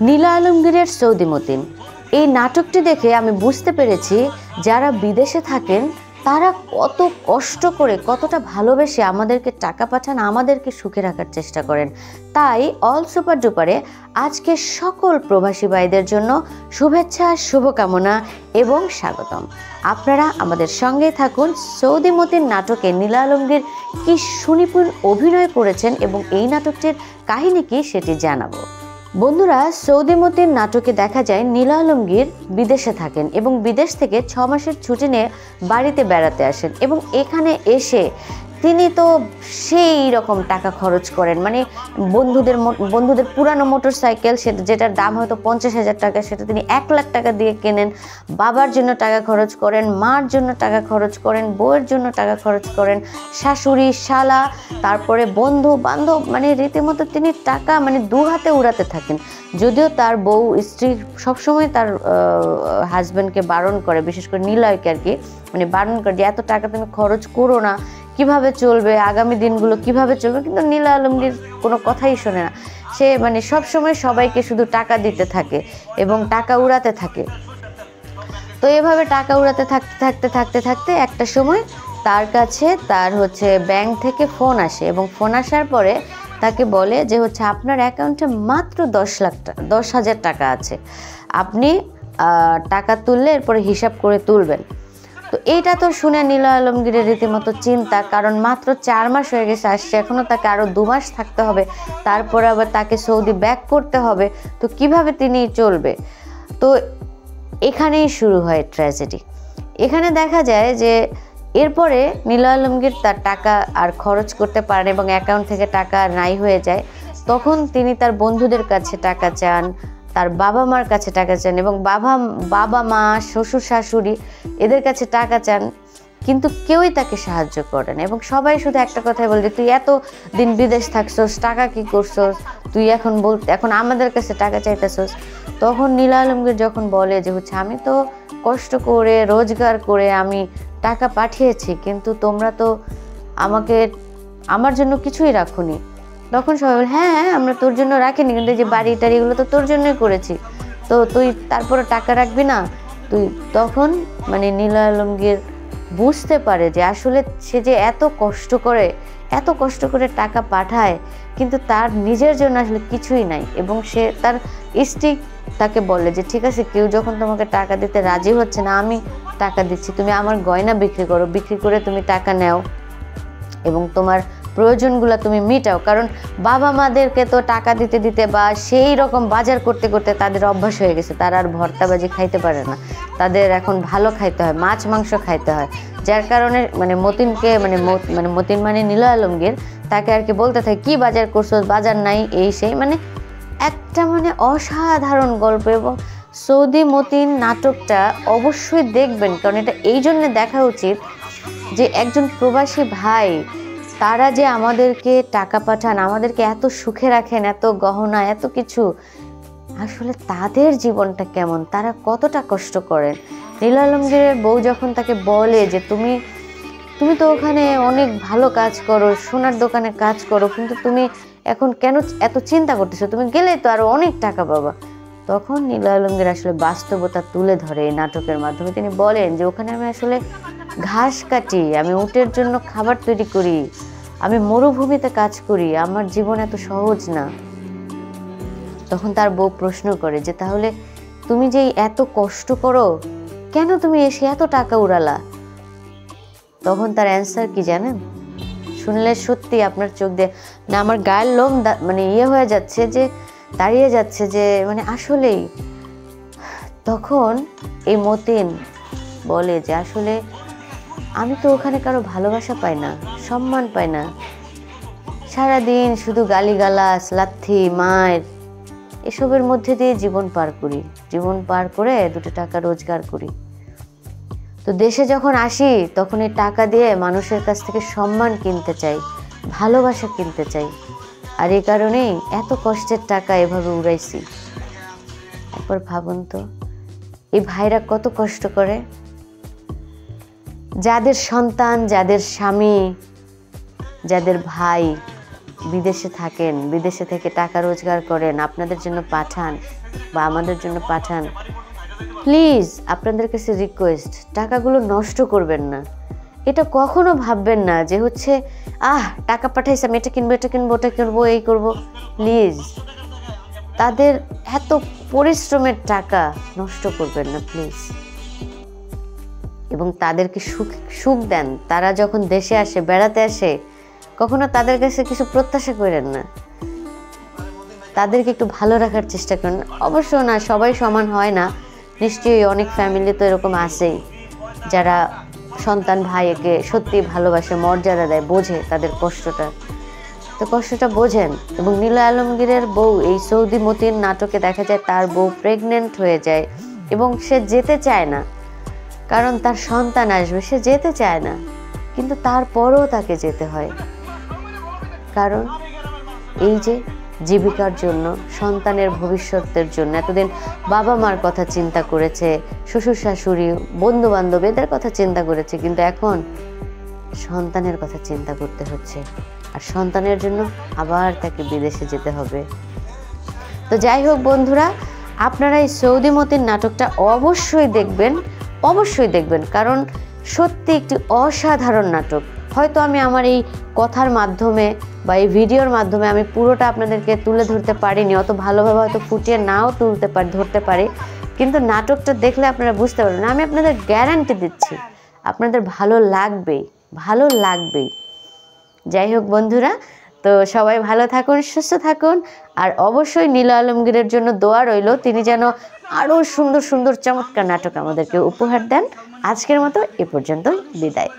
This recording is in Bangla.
নীলা আলমগীরের সৌদি মতিন এই নাটকটি দেখে আমি বুঝতে পেরেছি যারা বিদেশে থাকেন তারা কত কষ্ট করে কতটা ভালোবেসে আমাদেরকে টাকা পাঠান, আমাদেরকে সুখে রাখার চেষ্টা করেন। তাই অল সুপার ডুপারে আজকে সকল প্রবাসী ভাইদের জন্য শুভেচ্ছা, শুভকামনা এবং স্বাগতম। আপনারা আমাদের সঙ্গেই থাকুন। সৌদি মতিন নাটকে নীলা আলমগীর কি সুনিপুণ অভিনয় করেছেন এবং এই নাটকটির কাহিনী কি সেটি জানাবো। বন্ধুরা, সৌদি মতিন নাটকে দেখা যায় নীলা আলমগীর বিদেশে থাকেন এবং বিদেশ থেকে 6 মাসের ছুটি নিয়ে বাড়িতে বেড়াতে আসেন এবং এখানে এসে তিনি তো সেই রকম টাকা খরচ করেন, মানে বন্ধুদের পুরানো মোটর সাইকেল যেটার দাম হয়তো 50,000 টাকা সেটা তিনি 1 লাখ টাকা দিয়ে কেনেন। বাবার জন্য টাকা খরচ করেন, মার জন্য টাকা খরচ করেন, বউয়ের জন্য টাকা খরচ করেন, শাশুড়ি, শালা, তারপরে বন্ধু বান্ধব, মানে রীতিমতো তিনি টাকা মানে দু হাতে উড়াতে থাকেন। যদিও তার বউ স্ত্রী সবসময় তার হাজব্যান্ডকে বারণ করে, বিশেষ করে নীলয়কে আর কি, মানে বারণ করে যে এত টাকা তুমি খরচ করো না, কিভাবে চলবে, আগামী দিনগুলো কিভাবে চলবে। কিন্তু নীলা আলমগীর কোনো কথাই শোনে না। সে মানে সবসময় সবাইকে শুধু টাকা দিতে থাকে এবং টাকা উড়াতে থাকে। তো এভাবে টাকা উড়াতে থাকতে একটা সময় তার কাছে তার ব্যাংক থেকে ফোন আসে এবং ফোন আসার পরে তাকে বলে যে আপনার অ্যাকাউন্টে মাত্র 10,000 টাকা আছে, আপনি টাকা তুললে এরপরে হিসাব করে তুলবেন। তো এইটা তো শুনে নীলা আলমগীরের রীতিমতো চিন্তা, কারণ মাত্র 4 মাস হয়ে গেছে আসছে, এখনও তাকে আরও 2 মাস থাকতে হবে, তারপরে আবার তাকে সৌদি ব্যাক করতে হবে, তো কিভাবে তিনি চলবে। তো এখানেই শুরু হয় ট্র্যাজেডি। এখানে দেখা যায় যে এরপরে নীলা আলমগীর তার টাকা আর খরচ করতে পারেন এবং অ্যাকাউন্ট থেকে টাকা নাই হয়ে যায়। তখন তিনি তার বন্ধুদের কাছে টাকা চান, তার বাবা মার কাছে টাকা চান এবং বাবা মা, শ্বশুর শাশুড়ি এদের কাছে টাকা চান, কিন্তু কেউই তাকে সাহায্য করে না এবং সবাই শুধু একটা কথাই বলে যে তুই এত দিন বিদেশ থাকছস, টাকা কি করছস, তুই এখন আমাদের কাছে টাকা চাইতেছস। তখন নীলা আলমগীর যখন বলে যে আমি তো কষ্ট করে রোজগার করে আমি টাকা পাঠিয়েছি, কিন্তু তোমরা তো আমার জন্য কিছুই রাখোনি। তখন সবাই বলে হ্যাঁ আমরা তোর জন্য রাখিনি, কিন্তু যে বাড়ি টাড়িগুলো তো তোর জন্যই করেছি, তো তুই তারপরে টাকা রাখবি না তুই। তখন মানে নীলা আলমগীর বুঝতে পারে যে আসলে সে যে এত কষ্ট করে টাকা পাঠায়, কিন্তু তার নিজের জন্য আসলে কিছুই নাই। এবং সে তার স্ত্রী তাকে বলে যে ঠিক আছে, কেউ যখন তোমাকে টাকা দিতে রাজি হচ্ছে না, আমি টাকা দিচ্ছি, তুমি আমার গয়না বিক্রি করো, বিক্রি করে তুমি টাকা নাও এবং তোমার প্রয়োজনগুলো তুমি মিটাও। কারণ বাবা মাদেরকে তো টাকা দিতে বা সেই রকম বাজার করতে তাদের অভ্যাস হয়ে গেছে, তারা আর ভর্তাবাজি খাইতে পারে না, তাদের এখন ভালো খাইতে হয়, মাছ মাংস খাইতে হয়। যার কারণে মানে মতিনকে মতিন মানে নীলা আলমগীর তাকে আর কি বলতে থাকে কি বাজার করছো, বাজার নাই, এই সেই, মানে একটা মানে অসাধারণ গল্প। এবং সৌদি মতিন নাটকটা অবশ্যই দেখবেন, কারণ এটা এই জন্য দেখা উচিত যে একজন প্রবাসী ভাই তারা যে আমাদেরকে টাকা পাঠান, আমাদেরকে এত সুখে রাখেন, এত গহনা, এত কিছু, আসলে তাদের জীবনটা কেমন, তারা কতটা কষ্ট করেন। নীলা আলমগীরের বউ যখন তাকে বলে যে তুমি তো ওখানে অনেক ভালো কাজ করো, সোনার দোকানে কাজ করো, কিন্তু তুমি এখন কেন এত চিন্তা করতেছো, তুমি গেলেই তো আরো অনেক টাকা পাবা। তখন নীলা আলমগীর আসলে বাস্তবতা তুলে ধরে এই নাটকের মাধ্যমে। তিনি বলেন যে ওখানে আমি আসলে ঘাস কাটি, আমি উটের জন্য খাবার তৈরি করি, আমি মরুভূমিতে কাজ করি, আমার জীবন এত সহজ না। তখন তার বউ প্রশ্ন করে যে তাহলে তুমি যে এত কষ্ট করো, কেন তুমি এসে এত টাকা উড়ালা? তখন তার অ্যান্সার কি জানেন? শুনলে সত্যি আপনার চোখ দিয়ে না আমার গায়ের লোম মানে হয়ে যাচ্ছে, যে দাঁড়িয়ে যাচ্ছে, যে মানে আসলেই। তখন এই মতিন বলে যে আসলে আমি তো ওখানে কারো ভালোবাসা পাই না, সম্মান পাই না, সারাদিন শুধু গালিগালাজ, লাথি, মায়ের এসবের মধ্যে দিয়ে জীবন পার করে 2 টাকা রোজগার করি। তো দেশে যখন আসি তখন এই টাকা দিয়ে মানুষের কাছ থেকে সম্মান কিনতে চাই, ভালোবাসা কিনতে চাই, আর এই কারণেই এত কষ্টের টাকা এভাবে উড়াইছি। একবার ভাবুন তো এই ভাইরা কত কষ্ট করে, যাদের সন্তান, যাদের স্বামী, যাদের ভাই বিদেশে থাকেন, বিদেশে থেকে টাকা রোজগার করেন, আপনাদের জন্য পাঠান বা আমাদের জন্য পাঠান, প্লিজ আপনাদের কাছে রিকোয়েস্ট, টাকাগুলো নষ্ট করবেন না। এটা কখনো ভাববেন না যে হচ্ছে টাকা পাঠাইছে আমি এটা কিনবো, এটা কিনবো, ওটা কিনবো, এই করবো। প্লিজ তাদের এত পরিশ্রমের টাকা নষ্ট করবেন না প্লিজ। এবং তাদেরকে সুখ দেন। তারা যখন দেশে আসে, বেড়াতে আসে, কখনো তাদের কাছে কিছু প্রত্যাশা করেন না। তাদেরকে একটু ভালো রাখার চেষ্টা করেন। অবশ্য না, সবাই সমান হয় না, নিশ্চয়ই অনেক ফ্যামিলি তো এরকম আছেই যারা সন্তান ভাইকে সত্যি ভালোবাসে, মর্যাদা দেয়, বোঝে তাদের কষ্টটা। তো কষ্টটা বোঝেন। এবং নীলা আলমগীরের বউ এই সৌদি মতিন নাটকে দেখা যায় তার বউ প্রেগনেন্ট হয়ে যায় এবং সে যেতে চায় না, কারণ তার সন্তান আসবে, সে যেতে চায় না, কিন্তু তারপরেও তাকে যেতে হয়। কারণ এই যে জীবিকার জন্য, সন্তানের ভবিষ্যতের জন্য এতদিন বাবা মার কথা চিন্তা করেছে, শ্বশুর শাশুড়ি, বন্ধু বান্ধব এদের কথা চিন্তা করেছে, কিন্তু এখন সন্তানের কথা চিন্তা করতে হচ্ছে। আর সন্তানের জন্য আবার তাকে বিদেশে যেতে হবে। তো যাই হোক বন্ধুরা, আপনারা এই সৌদি মতিন নাটকটা অবশ্যই দেখবেন, অবশ্যই দেখবেন, কারণ সত্যি একটি অসাধারণ নাটক। হয়তো আমি আমার এই কথার মাধ্যমে বা এই ভিডিওর মাধ্যমে আমি পুরোটা আপনাদেরকে তুলে ধরতে পারিনি, অত ভালোভাবে হয়তো ফুটিয়ে নাও ধরতে পারি, কিন্তু নাটকটা দেখলে আপনারা বুঝতে পারবেন। আমি আপনাদের গ্যারান্টি দিচ্ছি আপনাদের ভালো লাগবেই, ভালো লাগবেই। যাই হোক বন্ধুরা, তো সবাই ভালো থাকুন, সুস্থ থাকুন, আর অবশ্যই নীলা আলমগীরের জন্য দোয়া রইল, তিনি যেন আরও সুন্দর সুন্দর চমৎকার নাটক আমাদেরকে উপহার দেন। আজকের মতো এ পর্যন্তই, বিদায়।